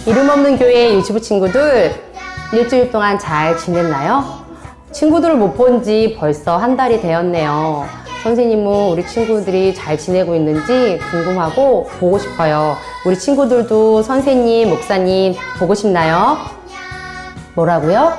이름 없는 교회 유치부 친구들, 일주일 동안 잘 지냈나요? 친구들을 못 본 지 벌써 한 달이 되었네요. 선생님은 우리 친구들이 잘 지내고 있는지 궁금하고 보고 싶어요. 우리 친구들도 선생님, 목사님 보고 싶나요? 뭐라고요?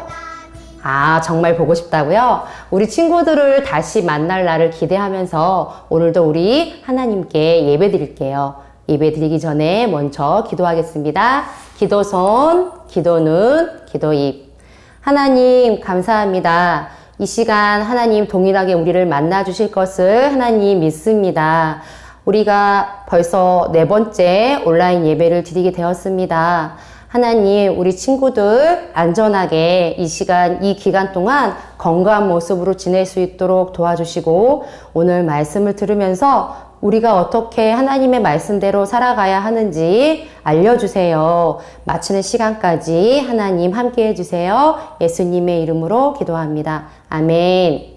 아, 정말 보고 싶다고요? 우리 친구들을 다시 만날 날을 기대하면서 오늘도 우리 하나님께 예배 드릴게요. 예배 드리기 전에 먼저 기도하겠습니다. 기도손, 기도눈, 기도입. 하나님 감사합니다. 이 시간 하나님 동일하게 우리를 만나 주실 것을 하나님 믿습니다. 우리가 벌써 4번째 온라인 예배를 드리게 되었습니다. 하나님, 우리 친구들 안전하게 이 시간, 이 기간 동안 건강한 모습으로 지낼 수 있도록 도와주시고, 오늘 말씀을 들으면서 우리가 어떻게 하나님의 말씀대로 살아가야 하는지 알려주세요. 마치는 시간까지 하나님 함께 해주세요. 예수님의 이름으로 기도합니다. 아멘.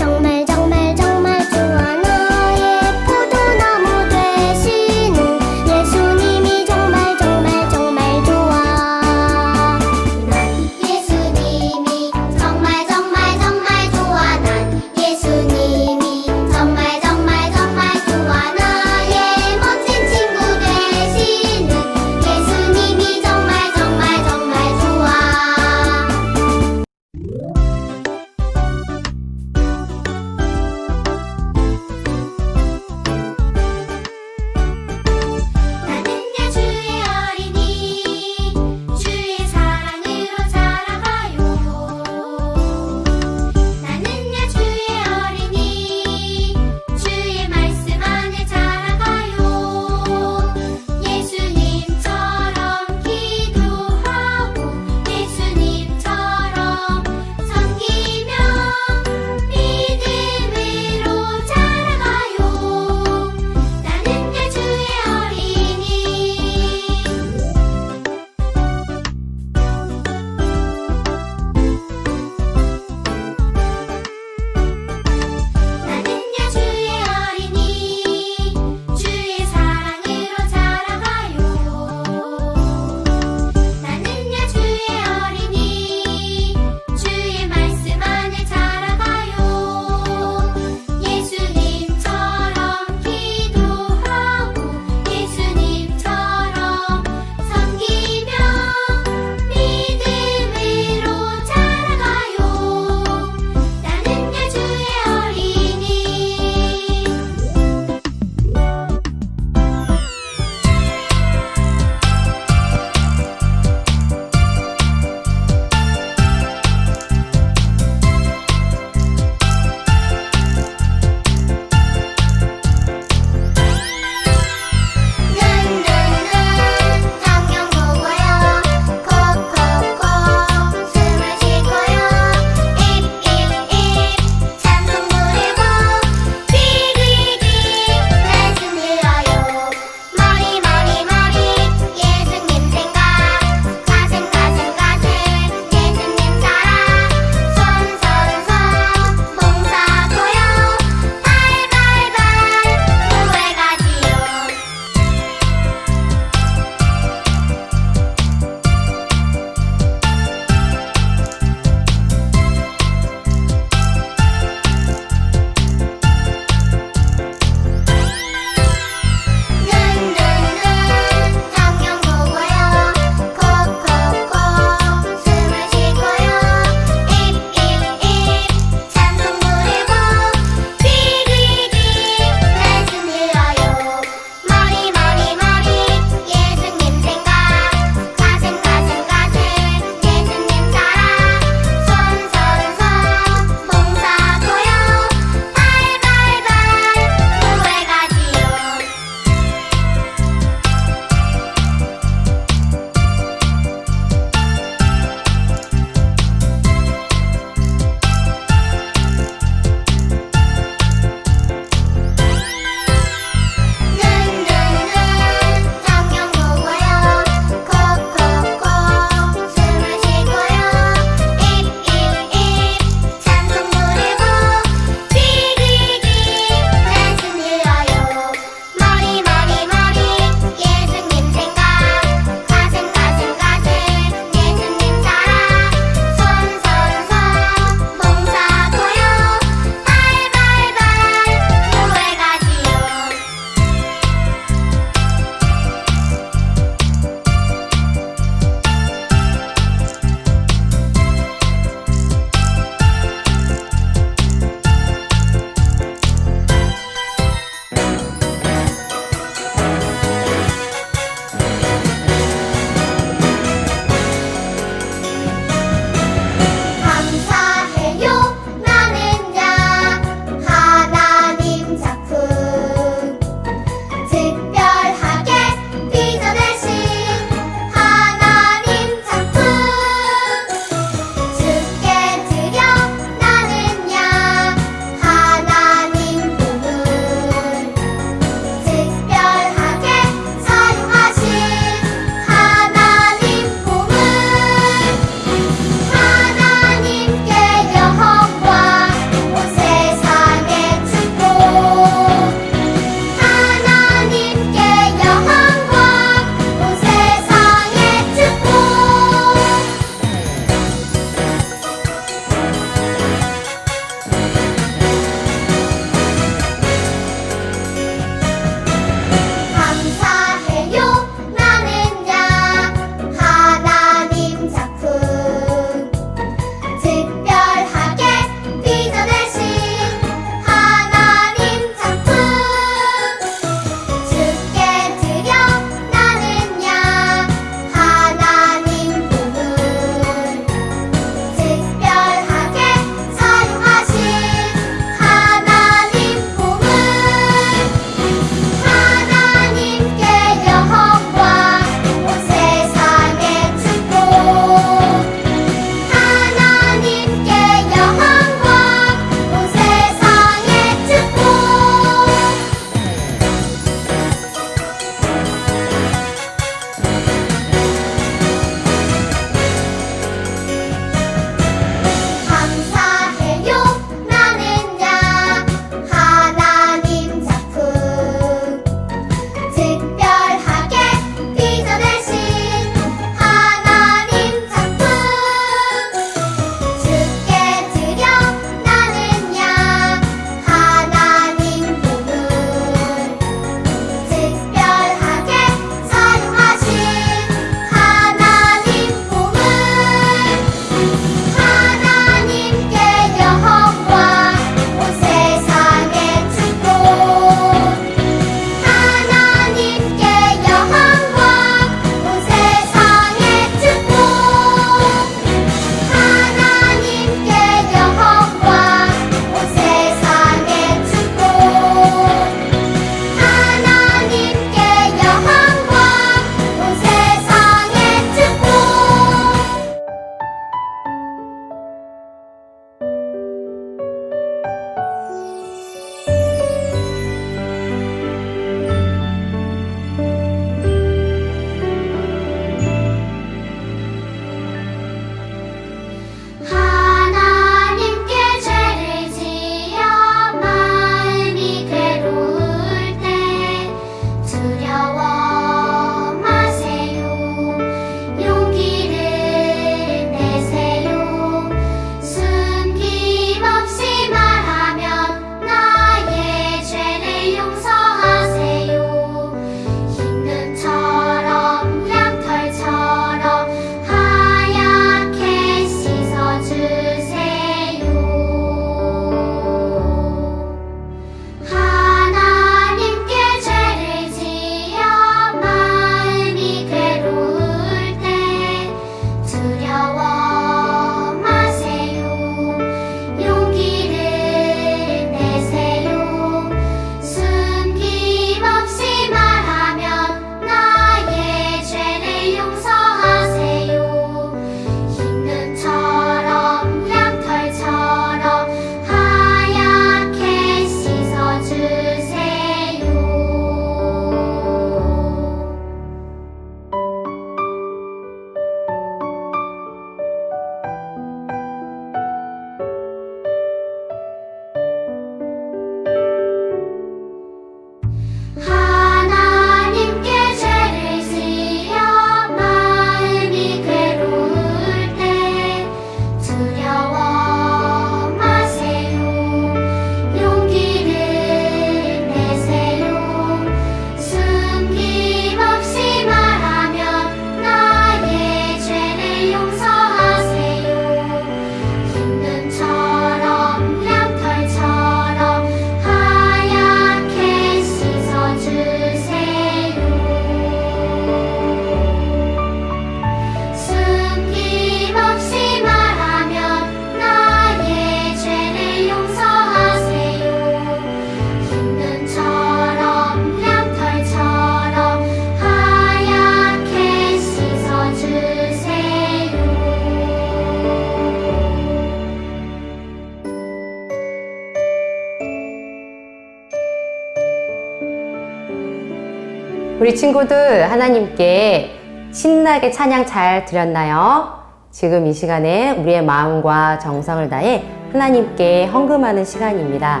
우리 친구들 하나님께 신나게 찬양 잘 드렸나요? 지금 이 시간에 우리의 마음과 정성을 다해 하나님께 헌금하는 시간입니다.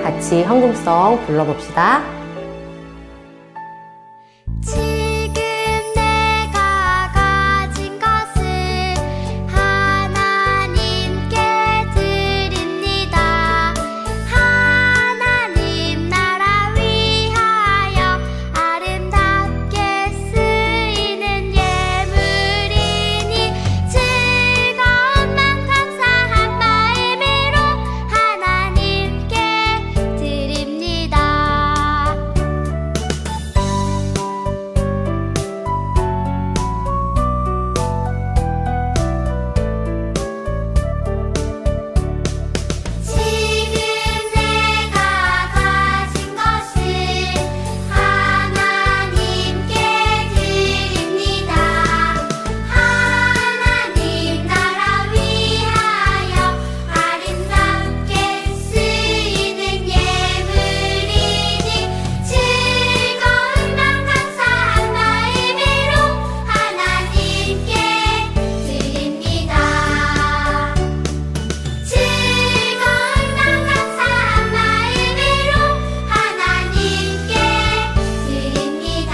같이 헌금송 불러봅시다. 지금 내가 가진 것을 하나님께 드립니다. 하나님 나라 위하여 아름답게 쓰이는 예물이니 즐거운 맘 감사한 마음으로 하나님께 드립니다. 지금 내가 가진 것을 하나님께 드립니다. 하나님 나라 위하여 아름답게 쓰이는 예물이니 즐거운 맘 감사한 마음으로 하나님께 드립니다. 즐거운 맘 감사한 마음으로 하나님께 드립니다.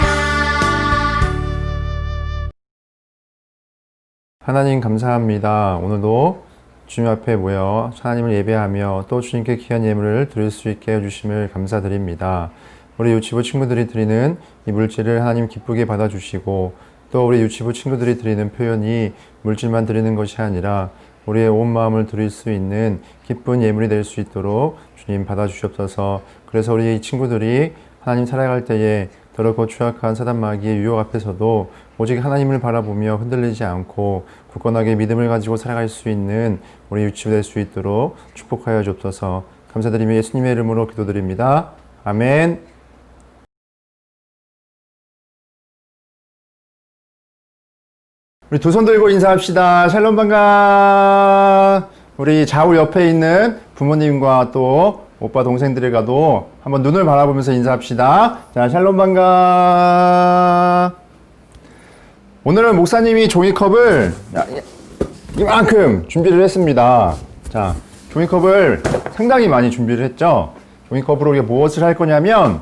하나님 감사합니다. 오늘도 주님 앞에 모여 하나님을 예배하며 또 주님께 귀한 예물을 드릴 수 있게 해주심을 감사드립니다. 우리 유치부 친구들이 드리는 이 물질을 하나님 기쁘게 받아주시고 또 우리 유치부 친구들이 드리는 표현이 물질만 드리는 것이 아니라 우리의 온 마음을 드릴 수 있는 기쁜 예물이 될 수 있도록 주님 받아주시옵소서. 그래서 우리 이 친구들이 하나님 살아갈 때에 더럽고 추악한 사단 마귀의 유혹 앞에서도 오직 하나님을 바라보며 흔들리지 않고 굳건하게 믿음을 가지고 살아갈 수 있는 우리 유치부 될 수 있도록 축복하여 주옵소서. 감사드리며 예수님의 이름으로 기도드립니다. 아멘. 우리 두 손 들고 인사합시다. 샬롬 반가. 우리 좌우 옆에 있는 부모님과 또 오빠 동생들과도 한번 눈을 바라보면서 인사합시다. 자, 샬롬 반가. 오늘은 목사님이 종이컵을 이만큼 준비를 했습니다. 자, 종이컵을 상당히 많이 준비를 했죠. 종이컵으로 우리가 무엇을 할 거냐면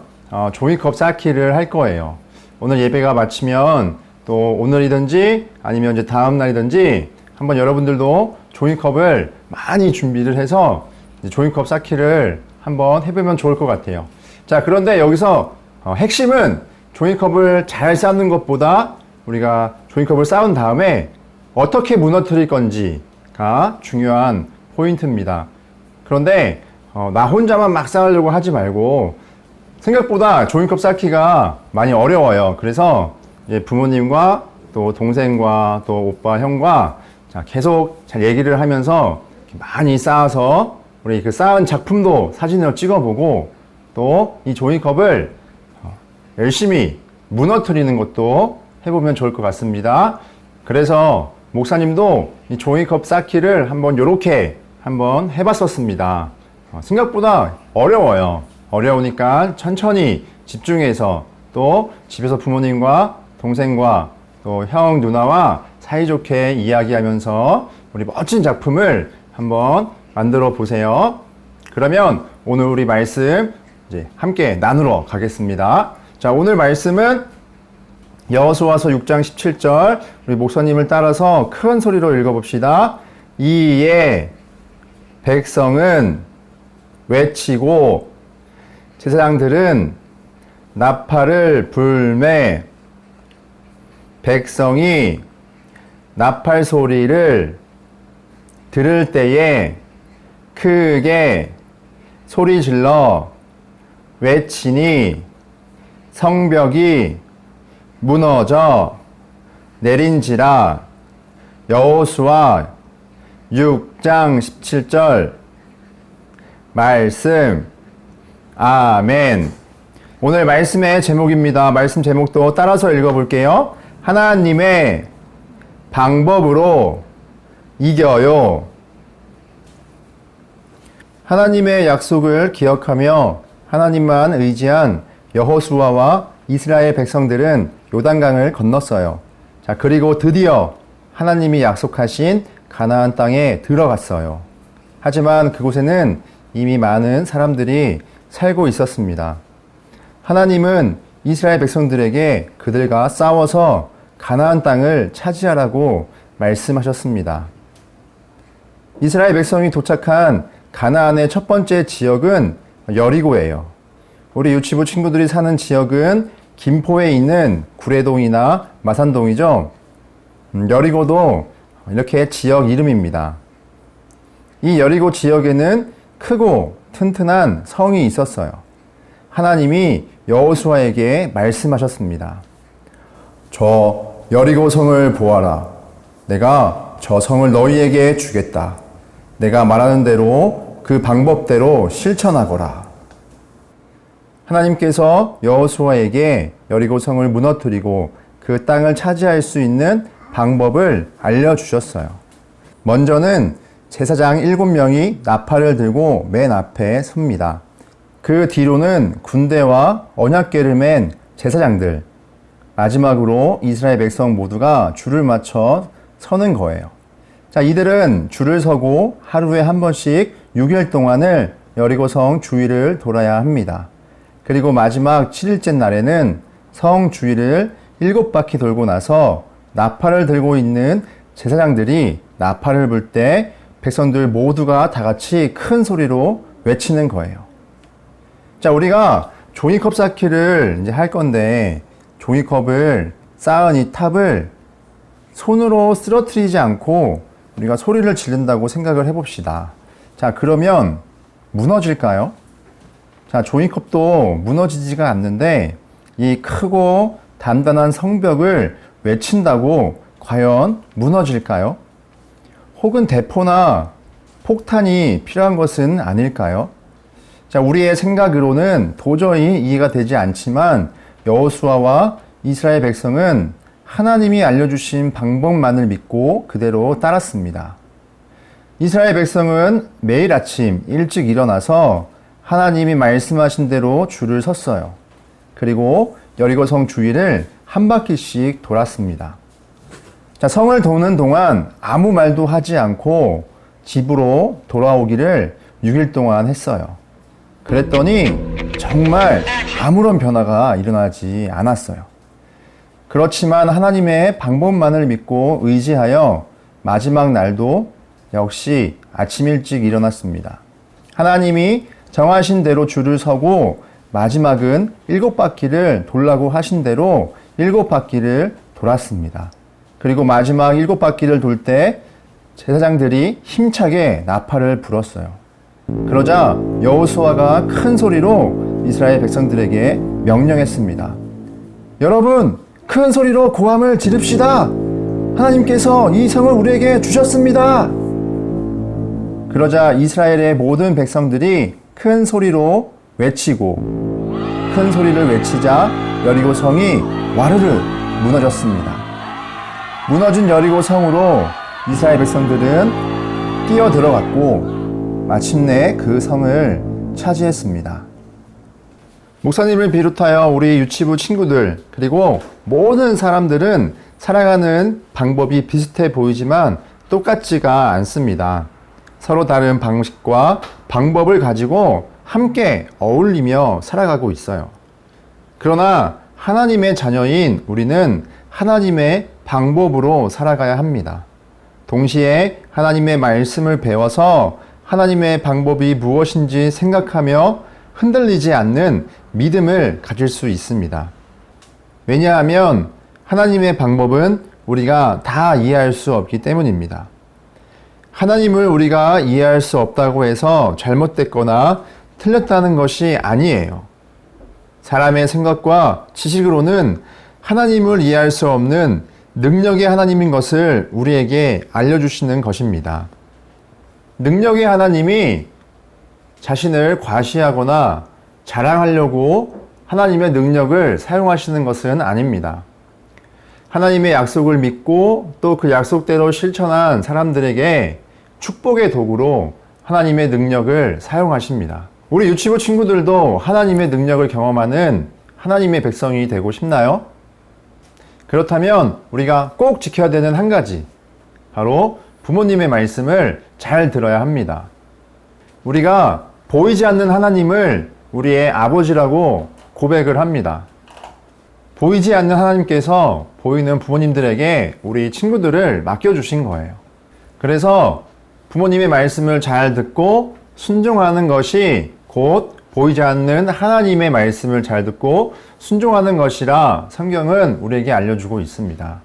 종이컵 쌓기를 할 거예요. 오늘 예배가 마치면 또 오늘이든지 아니면 이제 다음 날이든지 한번 여러분들도 종이컵을 많이 준비를 해서 종이컵 쌓기를 한번 해보면 좋을 것 같아요. 자, 그런데 여기서 핵심은 종이컵을 잘 쌓는 것보다 우리가 종이컵을 쌓은 다음에 어떻게 무너뜨릴 건지가 중요한 포인트입니다. 그런데 나 혼자만 막 쌓으려고 하지 말고 생각보다 종이컵 쌓기가 많이 어려워요. 그래서 부모님과 또 동생과 또 오빠, 형과 계속 잘 얘기를 하면서 많이 쌓아서 우리 그 쌓은 작품도 사진으로 찍어보고 또 이 종이컵을 열심히 무너뜨리는 것도 해보면 좋을 것 같습니다. 그래서 목사님도 이 종이컵 쌓기를 한번 요렇게 한번 해봤었습니다. 생각보다 어려워요. 어려우니까 천천히 집중해서 또 집에서 부모님과 동생과 또 형, 누나와 사이좋게 이야기하면서 우리 멋진 작품을 한번 만들어 보세요. 그러면 오늘 우리 말씀 이제 함께 나누러 가겠습니다. 자, 오늘 말씀은 여호수아서 6장 17절 우리 목사님을 따라서 큰 소리로 읽어봅시다. 이에 백성은 외치고 제사장들은 나팔을 불매 백성이 나팔 소리를 들을 때에 크게 소리질러 외치니 성벽이 무너져 내린지라. 여호수아 6장 17절 말씀. 아멘. 오늘 말씀의 제목입니다. 말씀 제목도 따라서 읽어볼게요. 하나님의 방법으로 이겨요. 하나님의 약속을 기억하며 하나님만 의지한 여호수아와 이스라엘 백성들은 요단강을 건넜어요. 자, 그리고 드디어 하나님이 약속하신 가나안 땅에 들어갔어요. 하지만 그곳에는 이미 많은 사람들이 살고 있었습니다. 하나님은 이스라엘 백성들에게 그들과 싸워서 가나안 땅을 차지하라고 말씀하셨습니다. 이스라엘 백성이 도착한 가나안의 첫 번째 지역은 여리고예요. 우리 유치부 친구들이 사는 지역은 김포에 있는 구례동이나 마산동이죠. 여리고도 이렇게 지역 이름입니다. 이 여리고 지역에는 크고 튼튼한 성이 있었어요. 하나님이 여호수아에게 말씀하셨습니다. 저 여리고 성을 보아라. 내가 저 성을 너희에게 주겠다. 내가 말하는 대로 그 방법대로 실천하거라. 하나님께서 여호수아에게 여리고 성을 무너뜨리고 그 땅을 차지할 수 있는 방법을 알려주셨어요. 먼저는 제사장 7명이 나팔을 들고 맨 앞에 섭니다. 그 뒤로는 군대와 언약궤를 맨 제사장들, 마지막으로 이스라엘 백성 모두가 줄을 맞춰 서는 거예요. 자, 이들은 줄을 서고 하루에 한 번씩 6일 동안을 여리고성 주위를 돌아야 합니다. 그리고 마지막 7일째 날에는 성 주위를 7바퀴 돌고 나서 나팔을 들고 있는 제사장들이 나팔을 불 때 백성들 모두가 다 같이 큰 소리로 외치는 거예요. 자, 우리가 종이컵 쌓기를 이제 할 건데 종이컵을 쌓은 이 탑을 손으로 쓰러뜨리지 않고 우리가 소리를 지른다고 생각을 해봅시다. 자, 그러면 무너질까요? 자, 종이컵도 무너지지가 않는데 이 크고 단단한 성벽을 외친다고 과연 무너질까요? 혹은 대포나 폭탄이 필요한 것은 아닐까요? 자, 우리의 생각으로는 도저히 이해가 되지 않지만 여호수아와 이스라엘 백성은 하나님이 알려주신 방법만을 믿고 그대로 따랐습니다. 이스라엘 백성은 매일 아침 일찍 일어나서 하나님이 말씀하신 대로 줄을 섰어요. 그리고 여리고성 주위를 한 바퀴씩 돌았습니다. 자, 성을 도는 동안 아무 말도 하지 않고 집으로 돌아오기를 6일 동안 했어요. 그랬더니 정말 아무런 변화가 일어나지 않았어요. 그렇지만 하나님의 방법만을 믿고 의지하여 마지막 날도 역시 아침 일찍 일어났습니다. 하나님이 정하신 대로 줄을 서고 마지막은 7바퀴를 돌라고 하신 대로 7바퀴를 돌았습니다. 그리고 마지막 7바퀴를 돌 때 제사장들이 힘차게 나팔을 불었어요. 그러자 여호수아가 큰 소리로 이스라엘 백성들에게 명령했습니다. 여러분, 큰 소리로 고함을 지릅시다. 하나님께서 이 성을 우리에게 주셨습니다. 그러자 이스라엘의 모든 백성들이 큰 소리로 외치고 큰 소리를 외치자 여리고 성이 와르르 무너졌습니다. 무너진 여리고 성으로 이스라엘 백성들은 뛰어들어갔고 마침내 그 성을 차지했습니다. 목사님을 비롯하여 우리 유치부 친구들 그리고 모든 사람들은 살아가는 방법이 비슷해 보이지만 똑같지가 않습니다. 서로 다른 방식과 방법을 가지고 함께 어울리며 살아가고 있어요. 그러나 하나님의 자녀인 우리는 하나님의 방법으로 살아가야 합니다. 동시에 하나님의 말씀을 배워서 하나님의 방법이 무엇인지 생각하며 흔들리지 않는 믿음을 가질 수 있습니다. 왜냐하면 하나님의 방법은 우리가 다 이해할 수 없기 때문입니다. 하나님을 우리가 이해할 수 없다고 해서 잘못됐거나 틀렸다는 것이 아니에요. 사람의 생각과 지식으로는 하나님을 이해할 수 없는 능력의 하나님인 것을 우리에게 알려주시는 것입니다. 능력의 하나님이 자신을 과시하거나 자랑하려고 하나님의 능력을 사용하시는 것은 아닙니다. 하나님의 약속을 믿고 또 그 약속대로 실천한 사람들에게 축복의 도구로 하나님의 능력을 사용하십니다. 우리 유치부 친구들도 하나님의 능력을 경험하는 하나님의 백성이 되고 싶나요? 그렇다면 우리가 꼭 지켜야 되는 한 가지, 바로 부모님의 말씀을 잘 들어야 합니다. 우리가 보이지 않는 하나님을 우리의 아버지라고 고백을 합니다. 보이지 않는 하나님께서 보이는 부모님들에게 우리 친구들을 맡겨주신 거예요. 그래서 부모님의 말씀을 잘 듣고 순종하는 것이 곧 보이지 않는 하나님의 말씀을 잘 듣고 순종하는 것이라 성경은 우리에게 알려주고 있습니다.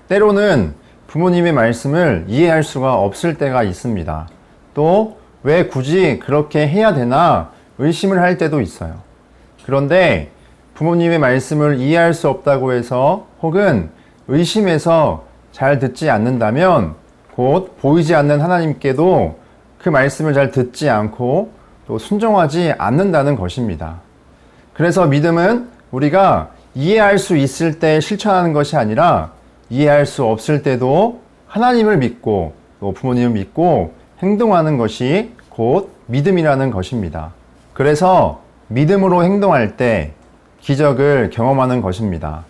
때로는 부모님의 말씀을 이해할 수가 없을 때가 있습니다. 또 왜 굳이 그렇게 해야 되나 의심을 할 때도 있어요. 그런데 부모님의 말씀을 이해할 수 없다고 해서 혹은 의심해서 잘 듣지 않는다면 곧 보이지 않는 하나님께도 그 말씀을 잘 듣지 않고 또 순종하지 않는다는 것입니다. 그래서 믿음은 우리가 이해할 수 있을 때 실천하는 것이 아니라 이해할 수 없을 때도 하나님을 믿고 또 부모님을 믿고 행동하는 것이 곧 믿음이라는 것입니다. 그래서 믿음으로 행동할 때 기적을 경험하는 것입니다.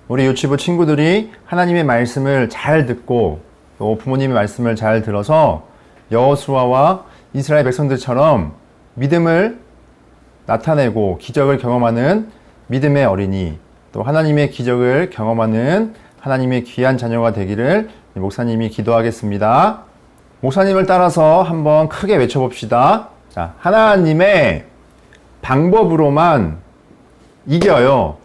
우리 유치부 친구들이 하나님의 말씀을 잘 듣고 또 부모님의 말씀을 잘 들어서 여호수아와 이스라엘 백성들처럼 믿음을 나타내고 기적을 경험하는 믿음의 어린이, 또 하나님의 기적을 경험하는 하나님의 귀한 자녀가 되기를 목사님이 기도하겠습니다. 목사님을 따라서 한번 크게 외쳐봅시다. 자, 하나님의 방법으로만 이겨요.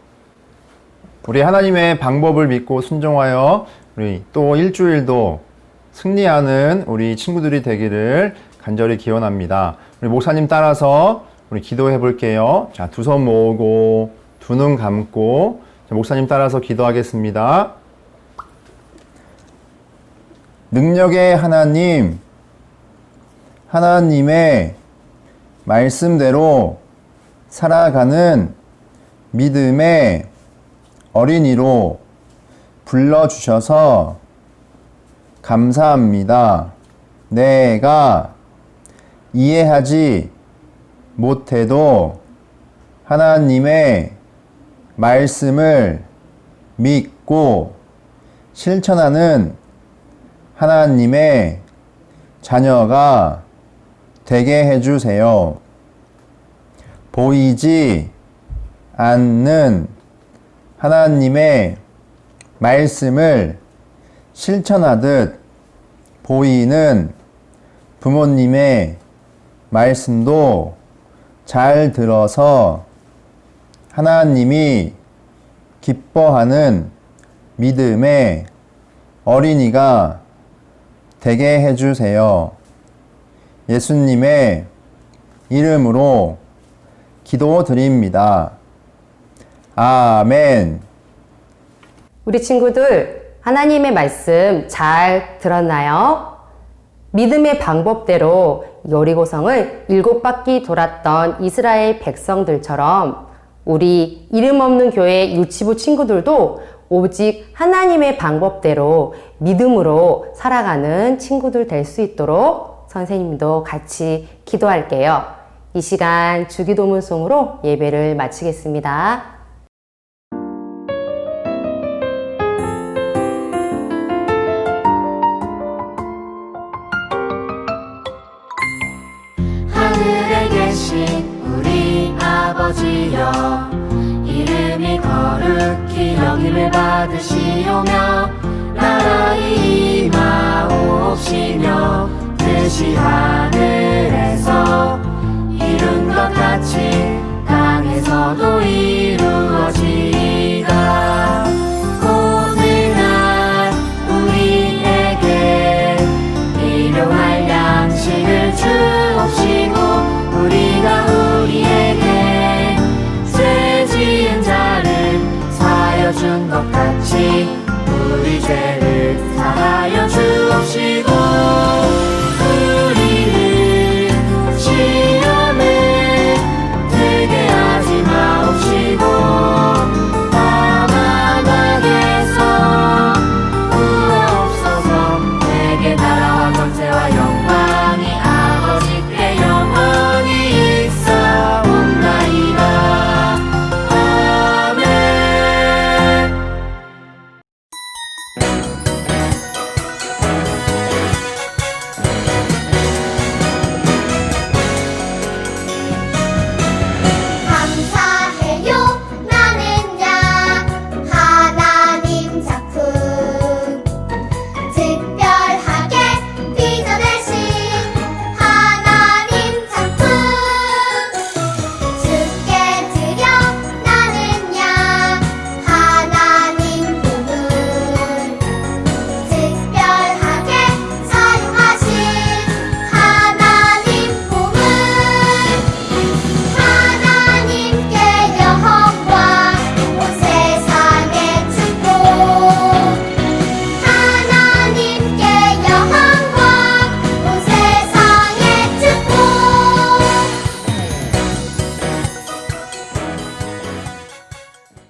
우리 하나님의 방법을 믿고 순종하여 우리 또 일주일도 승리하는 우리 친구들이 되기를 간절히 기원합니다. 우리 목사님 따라서 우리 기도해 볼게요. 자, 두 손 모으고 두 눈 감고 자, 목사님 따라서 기도하겠습니다. 능력의 하나님, 하나님의 말씀대로 살아가는 믿음의 어린이로 불러주셔서 감사합니다. 내가 이해하지 못해도 하나님의 말씀을 믿고 실천하는 하나님의 자녀가 되게 해주세요. 보이지 않는 하나님의 말씀을 실천하듯 보이는 부모님의 말씀도 잘 들어서 하나님이 기뻐하는 믿음의 어린이가 되게 해주세요. 예수님의 이름으로 기도드립니다. 아멘. 우리 친구들, 하나님의 말씀 잘 들었나요? 믿음의 방법대로 여리고성을 7바퀴 돌았던 이스라엘 백성들처럼 우리 이름 없는 교회 유치부 친구들도 오직 하나님의 방법대로 믿음으로 살아가는 친구들 될 수 있도록 선생님도 같이 기도할게요. 이 시간 주기도문송으로 예배를 마치겠습니다. 하늘에 계신 우리 아버지여, 이름이 거룩히 여김을 받으시오며 나라의 임하옵시며 뜻이 하늘에서 이룬 것 같이 땅에서도